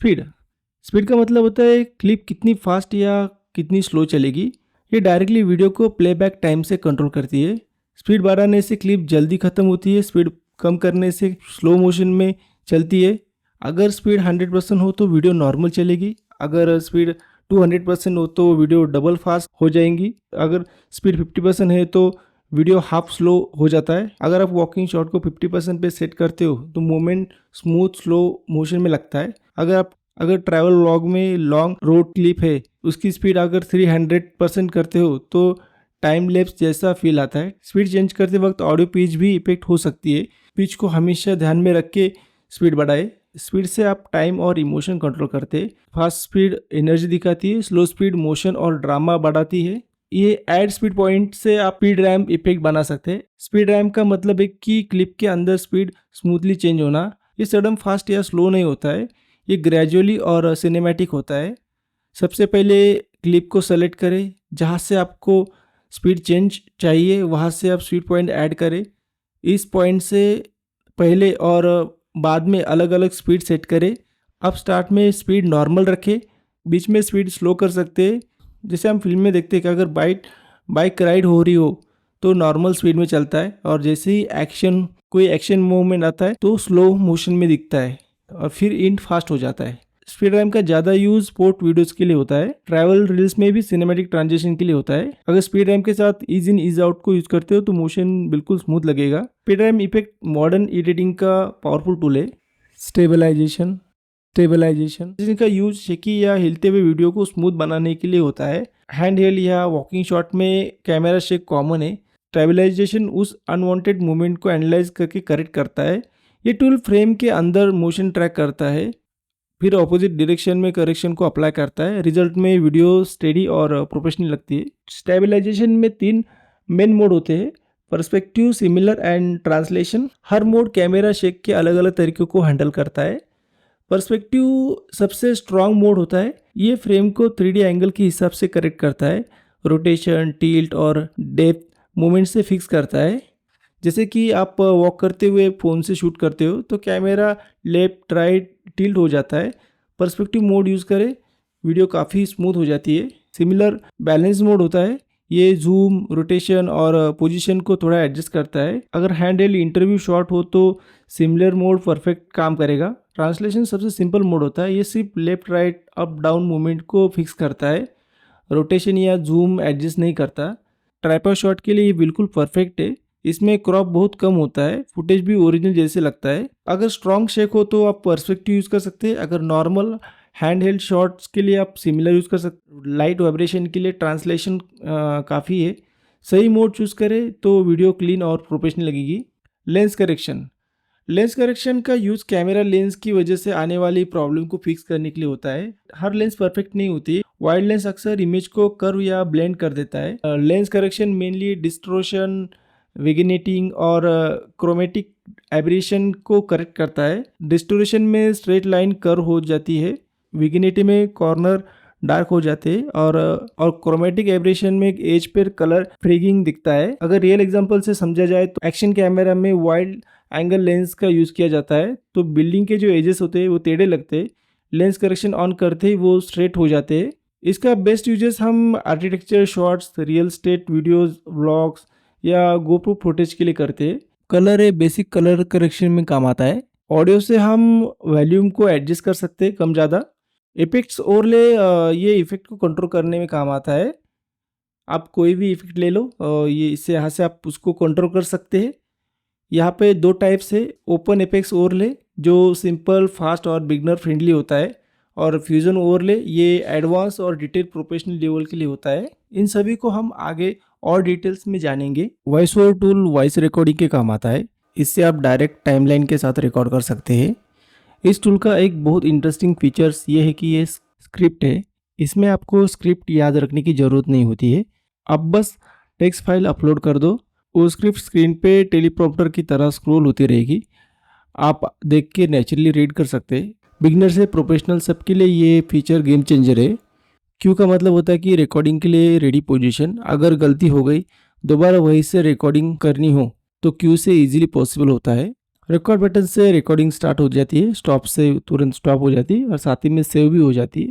Speed speed का मतलब होता है क्लिप कितनी फास्ट या कितनी स्लो चलेगी। ये डायरेक्टली वीडियो को प्लेबैक टाइम से कंट्रोल करती है। स्पीड बढ़ाने से क्लिप जल्दी ख़त्म होती है, स्पीड कम करने से स्लो मोशन में चलती है। अगर स्पीड 100% हो तो वीडियो नॉर्मल चलेगी, अगर स्पीड 200% हो तो वीडियो डबल फास्ट हो जाएंगी, अगर स्पीड 50% है तो वीडियो हाफ स्लो हो जाता है। अगर आप वॉकिंग शॉट को 50% पे सेट करते हो तो मूवमेंट स्मूथ स्लो मोशन में लगता है। अगर ट्रैवल व्लॉग में लॉन्ग रोड क्लिप है, उसकी स्पीड अगर 300% करते हो तो टाइम लैप्स जैसा फील आता है। स्पीड चेंज करते वक्त ऑडियो पिच भी इफेक्ट हो सकती है। पिच को हमेशा ध्यान में रख के स्पीड बढ़ाए। स्पीड से आप टाइम और इमोशन कंट्रोल करते हैं। फास्ट स्पीड एनर्जी दिखाती है, स्लो स्पीड मोशन और ड्रामा बढ़ाती है। ये ऐड स्पीड पॉइंट से आप स्पीड रैम्प इफेक्ट बना सकते हैं। स्पीड रैम्प का मतलब है कि क्लिप के अंदर स्पीड स्मूथली चेंज होना। ये सडन फास्ट या स्लो नहीं होता है, ये ग्रेजुअली और सिनेमैटिक होता है। सबसे पहले क्लिप को सेलेक्ट करें, जहाँ से आपको स्पीड चेंज चाहिए वहाँ से आप स्पीड पॉइंट ऐड करें। इस पॉइंट से पहले और बाद में अलग अलग स्पीड सेट करें। अब स्टार्ट में स्पीड नॉर्मल रखें, बीच में स्पीड स्लो कर सकते हैं। जैसे हम फिल्म में देखते हैं कि अगर बाइक राइड हो रही हो तो नॉर्मल स्पीड में चलता है, और जैसे ही कोई एक्शन मूवमेंट आता है तो स्लो मोशन में दिखता है और फिर इंड फास्ट हो जाता है। स्पीड रैम्प का ज़्यादा यूज स्पोर्ट वीडियोस के लिए होता है, ट्रैवल रील्स में भी सिनेमैटिक ट्रांजिशन के लिए होता है। अगर स्पीड रैम्प के साथ ईज इन ईज आउट को यूज करते हो तो मोशन बिल्कुल स्मूथ लगेगा। Speed ramp effect modern editing का पावरफुल टूल है। स्टेबलाइजेशन इसका यूज शेकी या हिलते हुए वीडियो को स्मूथ बनाने के लिए होता है। हैंड हेल्ड या वॉकिंग शॉट में कैमरा शेक कॉमन है। स्टेबलाइजेशन उस अनवांटेड मूवमेंट को एनालाइज करके करेक्ट करता है। ये टूल फ्रेम के अंदर मोशन ट्रैक करता है, फिर ऑपोजिट डायरेक्शन में करेक्शन को अप्लाई करता है। रिजल्ट में वीडियो स्टेडी और प्रोफेशनल लगती है। स्टेबलाइजेशन में 3 मेन मोड होते हैं, perspective, similar and translation. Her mode camera shake के अलग अलग तरीकों को हैंडल करता है। पर्सपेक्टिव सबसे स्ट्रॉन्ग मोड होता है, ये फ्रेम को 3D एंगल के हिसाब से करेक्ट करता है। रोटेशन, टिल्ट और डेप्थ मूवमेंट से फिक्स करता है। जैसे कि आप वॉक करते हुए फ़ोन से शूट करते हो तो कैमरा लेफ्ट राइट टिल्ट हो जाता है। पर्सपेक्टिव मोड यूज़ करें, वीडियो काफ़ी स्मूथ हो जाती है। सिमिलर बैलेंस मोड होता है, ये जूम, रोटेशन और पोजीशन को थोड़ा एडजस्ट करता है। अगर हैंड हेल्ड इंटरव्यू शॉट हो तो सिमिलर मोड परफेक्ट काम करेगा। ट्रांसलेशन सबसे सिंपल मोड होता है, ये सिर्फ left right up down movement को फिक्स करता है, रोटेशन या जूम एडजस्ट नहीं करता। ट्राइपॉड शॉट के लिए ये बिल्कुल परफेक्ट है, इसमें क्रॉप बहुत कम होता है, फुटेज भी ओरिजिनल जैसे लगता है। अगर स्ट्रॉन्ग शेक हो तो आप पर्सपेक्टिव यूज़ कर सकते हैं। अगर नॉर्मल हैंड हेल्ड शॉट्स के लिए आप सिमिलर यूज़ कर सकते। लाइट वाइब्रेशन के लिए ट्रांसलेशन काफ़ी है। सही मोड चूज़ करें तो वीडियो क्लीन और प्रोफेशनल लगेगी। लेंस करेक्शन का यूज़ कैमरा लेंस की वजह से आने वाली प्रॉब्लम को फिक्स करने के लिए होता है। हर लेंस परफेक्ट नहीं होती। वाइड लेंस अक्सर इमेज को कर्व या ब्लेंड कर देता है। Lens correction mainly distortion, vignetting और क्रोमेटिक एब्रेशन को करेक्ट करता है। डिस्टोरेशन में स्ट्रेट लाइन कर्व हो जाती है, विग्नेटी में कॉर्नर डार्क हो जाते हैं और क्रोमेटिक एब्रेशन में एक एज पर कलर फ्रेगिंग दिखता है। अगर रियल एग्जांपल से समझा जाए तो एक्शन कैमरा में वाइड एंगल लेंस का यूज़ किया जाता है तो बिल्डिंग के जो एजेस होते हैं वो टेढ़े लगते हैं। लेंस करेक्शन ऑन करते ही वो स्ट्रेट हो जाते हैं। इसका बेस्ट यूजेस हम architecture shots, real estate videos, vlogs या गोप्रो फुटेज के लिए करते हैं। कलर है, बेसिक कलर करेक्शन में काम आता है। ऑडियो से हम वॉल्यूम को एडजस्ट कर सकते हैं कम ज़्यादा। इफेक्ट्स ओवरले ये इफेक्ट को कंट्रोल करने में काम आता है। आप कोई भी इफेक्ट ले लो, ये इससे यहाँ से आप उसको कंट्रोल कर सकते हैं। यहाँ पे 2 टाइप्स है, ओपन एपेक्स ओवरले जो सिंपल, फास्ट और बिगनर फ्रेंडली होता है, और फ्यूजन ओवरले ये एडवांस और डिटेल प्रोफेशनल लेवल के लिए होता है। इन सभी को हम आगे और डिटेल्स में जानेंगे। Voice over tool voice recording के काम आता है, इससे आप डायरेक्ट टाइमलाइन के साथ रिकॉर्ड कर सकते हैं। इस टूल का एक बहुत इंटरेस्टिंग फीचर्स ये है कि ये स्क्रिप्ट है, इसमें आपको स्क्रिप्ट याद रखने की ज़रूरत नहीं होती है। आप बस टेक्स्ट फाइल अपलोड कर दो, वो स्क्रिप्ट स्क्रीन पे टेलीप्रॉम्प्टर की तरह स्क्रॉल होती रहेगी, आप देख के नेचुरली रीड कर सकते हैं। बिगनर से प्रोफेशनल सबके लिए ये फीचर गेम चेंजर है। क्यू का मतलब होता है कि रिकॉर्डिंग के लिए रेडी पोजीशन। अगर गलती हो गई, दोबारा वहीं से रिकॉर्डिंग करनी हो तो क्यू से इजीली पॉसिबल होता है। रिकॉर्ड बटन से रिकॉर्डिंग स्टार्ट हो जाती है, स्टॉप से तुरंत स्टॉप हो जाती है और साथ ही में सेव भी हो जाती है।